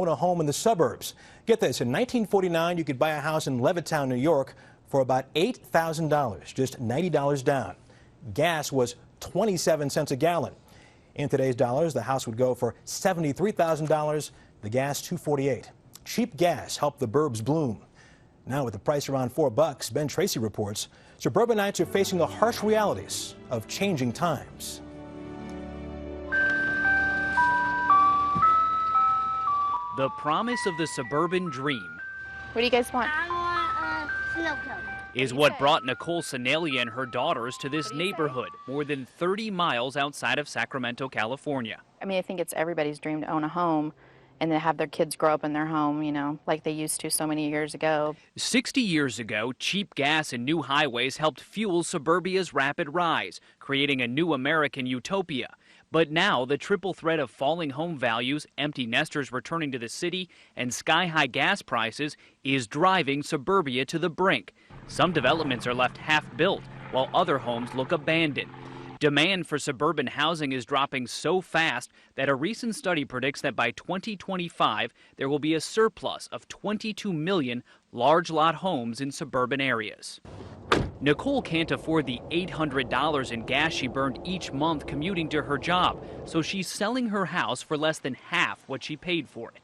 own a home in the suburbs. Get this, in 1949, you could buy a house in Levittown, New York for about $8,000, just $90 down. Gas was 27 cents a gallon. In today's dollars, the house would go for $73,000, the gas $2.48. Cheap gas helped the burbs bloom. Now with the price around $4, Ben Tracy reports, suburbanites are facing the harsh realities of changing times. The promise of the suburban dream. What do you guys want? I want a snow cone. Is what brought Nicole Senalia and her daughters to this neighborhood, more than 30 miles outside of Sacramento, California. I mean, I think it's everybody's dream to own a home and to have their kids grow up in their home, you know, like they used to so many years ago. 60 years ago, cheap gas and new highways helped fuel suburbia's rapid rise, creating a new American utopia. But now the triple threat of falling home values, empty nesters returning to the city, and sky-high gas prices is driving suburbia to the brink. Some developments are left half-built, while other homes look abandoned. Demand for suburban housing is dropping so fast that a recent study predicts that by 2025, there will be a surplus of 22 million large lot homes in suburban areas. Nicole can't afford the $800 in gas she burned each month commuting to her job, so she's selling her house for less than half what she paid for it.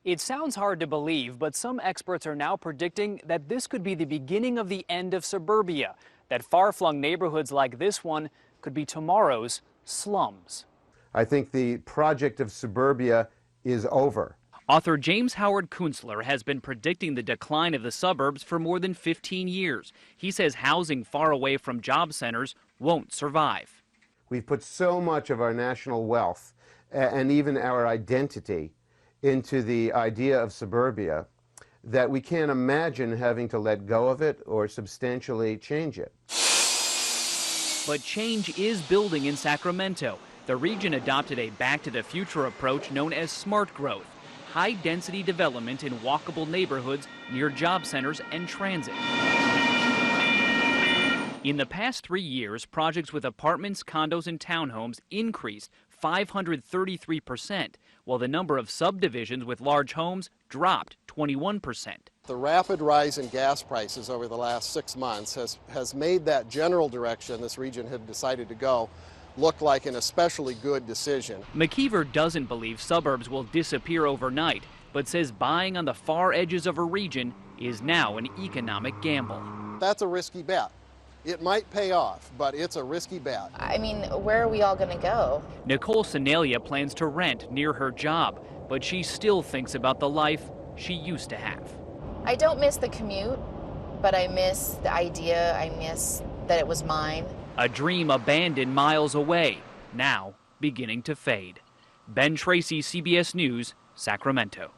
It sounds hard to believe, but some experts are now predicting that this could be the beginning of the end of suburbia, that far-flung neighborhoods like this one could be tomorrow's slums. I think the project of suburbia is over. Author James Howard Kunstler has been predicting the decline of the suburbs for more than 15 years. He says housing far away from job centers won't survive. We've put so much of our national wealth and even our identity into the idea of suburbia that we can't imagine having to let go of it or substantially change it. But change is building in Sacramento. The region adopted a back-to-the-future approach known as smart growth, high-density development in walkable neighborhoods near job centers and transit. In the past 3 years, projects with apartments, condos, and townhomes increased 533%, while the number of subdivisions with large homes dropped 21%. The rapid rise in gas prices over the last 6 months has made that general direction this region had decided to go look like an especially good decision. McKeever doesn't believe suburbs will disappear overnight, but says buying on the far edges of a region is now an economic gamble. That's a risky bet. It might pay off, but it's a risky bet. I mean, where are we all going to go? Nicole Senalia plans to rent near her job, but she still thinks about the life she used to have. I don't miss the commute, but I miss the idea. I miss that it was mine. A dream abandoned miles away, now beginning to fade. Ben Tracy, CBS News, Sacramento.